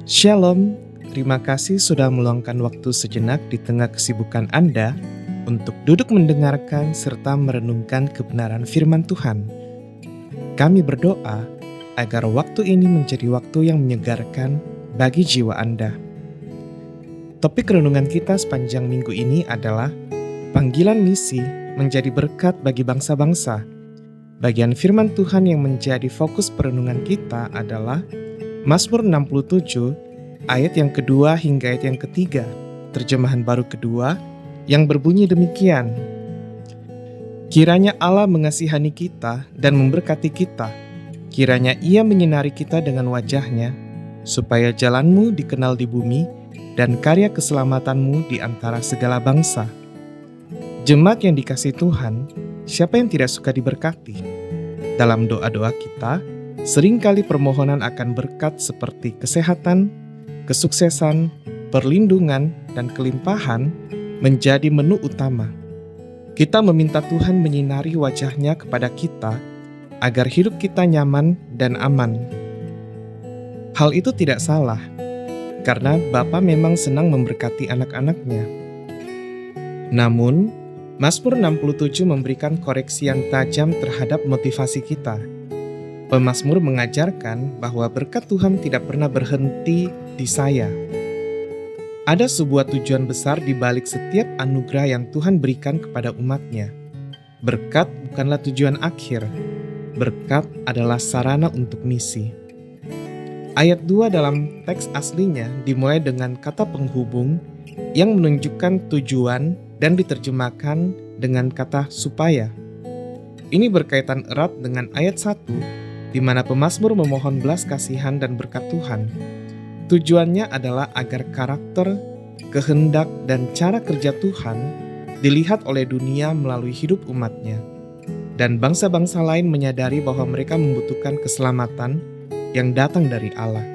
Shalom, terima kasih sudah meluangkan waktu sejenak di tengah kesibukan Anda untuk duduk mendengarkan serta merenungkan kebenaran firman Tuhan. Kami berdoa agar waktu ini menjadi waktu yang menyegarkan bagi jiwa Anda. Topik renungan kita sepanjang minggu ini adalah panggilan misi menjadi berkat bagi bangsa-bangsa. Bagian firman Tuhan yang menjadi fokus perenungan kita adalah Mazmur 67, ayat yang kedua hingga ayat yang ketiga, terjemahan baru kedua, yang berbunyi demikian. Kiranya Allah mengasihani kita dan memberkati kita. Kiranya Ia menyinari kita dengan wajah-Nya, supaya jalan-Mu dikenal di bumi dan karya keselamatan-Mu di antara segala bangsa. Jemaat yang dikasihi Tuhan, siapa yang tidak suka diberkati? Dalam doa-doa kita, seringkali permohonan akan berkat seperti kesehatan, kesuksesan, perlindungan, dan kelimpahan menjadi menu utama. Kita meminta Tuhan menyinari wajah-Nya kepada kita agar hidup kita nyaman dan aman. Hal itu tidak salah, karena Bapa memang senang memberkati anak-anak-Nya. Namun, Mazmur 67 memberikan koreksi yang tajam terhadap motivasi kita. Pemazmur mengajarkan bahwa berkat Tuhan tidak pernah berhenti di saya. Ada sebuah tujuan besar di balik setiap anugerah yang Tuhan berikan kepada umat-Nya. Berkat bukanlah tujuan akhir. Berkat adalah sarana untuk misi. Ayat 2 dalam teks aslinya dimulai dengan kata penghubung yang menunjukkan tujuan dan diterjemahkan dengan kata supaya. Ini berkaitan erat dengan ayat 1, di mana pemazmur memohon belas kasihan dan berkat Tuhan. Tujuannya adalah agar karakter, kehendak, dan cara kerja Tuhan dilihat oleh dunia melalui hidup umat-Nya. Dan bangsa-bangsa lain menyadari bahwa mereka membutuhkan keselamatan yang datang dari Allah.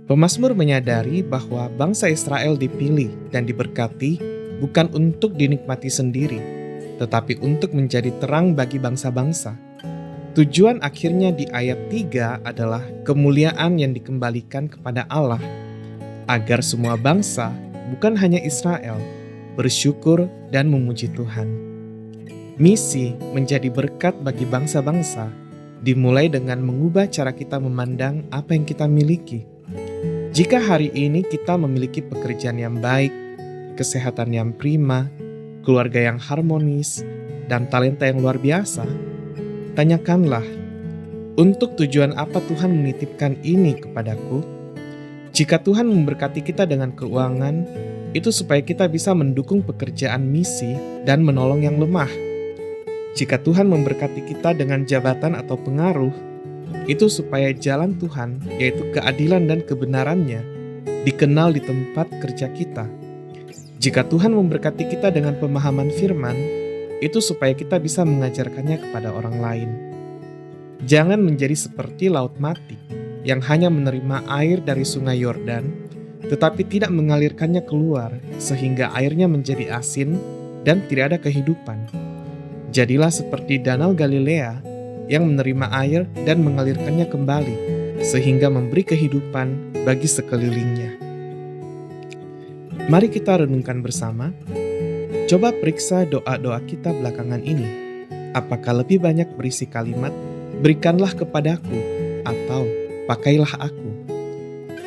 Pemazmur menyadari bahwa bangsa Israel dipilih dan diberkati bukan untuk dinikmati sendiri, tetapi untuk menjadi terang bagi bangsa-bangsa. Tujuan akhirnya di ayat 3 adalah kemuliaan yang dikembalikan kepada Allah, agar semua bangsa, bukan hanya Israel, bersyukur dan memuji Tuhan. Misi menjadi berkat bagi bangsa-bangsa, dimulai dengan mengubah cara kita memandang apa yang kita miliki. Jika hari ini kita memiliki pekerjaan yang baik, kesehatan yang prima, keluarga yang harmonis, dan talenta yang luar biasa, tanyakanlah, untuk tujuan apa Tuhan menitipkan ini kepadaku? Jika Tuhan memberkati kita dengan keuangan, itu supaya kita bisa mendukung pekerjaan misi dan menolong yang lemah. Jika Tuhan memberkati kita dengan jabatan atau pengaruh, itu supaya jalan Tuhan, yaitu keadilan dan kebenarannya, dikenal di tempat kerja kita. Jika Tuhan memberkati kita dengan pemahaman firman, itu supaya kita bisa mengajarkannya kepada orang lain. Jangan menjadi seperti laut mati yang hanya menerima air dari sungai Yordan, tetapi tidak mengalirkannya keluar sehingga airnya menjadi asin dan tidak ada kehidupan. Jadilah seperti danau Galilea yang menerima air dan mengalirkannya kembali sehingga memberi kehidupan bagi sekelilingnya. Mari kita renungkan bersama. Coba periksa doa-doa kita belakangan ini. Apakah lebih banyak berisi kalimat, berikanlah kepadaku, atau pakailah aku?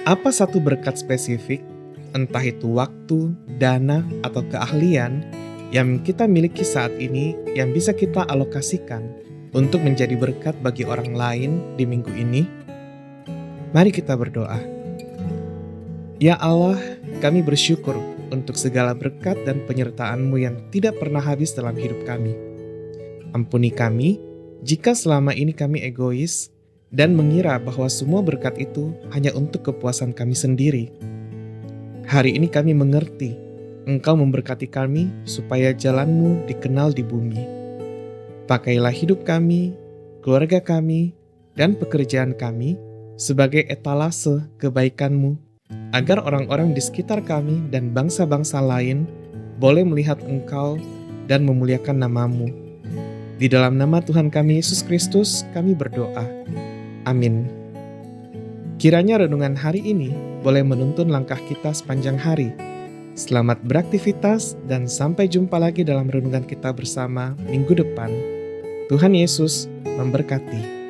Apa satu berkat spesifik, entah itu waktu, dana, atau keahlian, yang kita miliki saat ini yang bisa kita alokasikan untuk menjadi berkat bagi orang lain di minggu ini? Mari kita berdoa. Ya Allah, kami bersyukur untuk segala berkat dan penyertaan-Mu yang tidak pernah habis dalam hidup kami. Ampuni kami, jika selama ini kami egois dan mengira bahwa semua berkat itu hanya untuk kepuasan kami sendiri. Hari ini kami mengerti, Engkau memberkati kami supaya jalan-Mu dikenal di bumi. Pakailah hidup kami, keluarga kami, dan pekerjaan kami sebagai etalase kebaikan-Mu, agar orang-orang di sekitar kami dan bangsa-bangsa lain boleh melihat Engkau dan memuliakan nama-Mu. Di dalam nama Tuhan kami Yesus Kristus, kami berdoa. Amin. Kiranya renungan hari ini boleh menuntun langkah kita sepanjang hari. Selamat beraktivitas dan sampai jumpa lagi dalam renungan kita bersama minggu depan. Tuhan Yesus memberkati.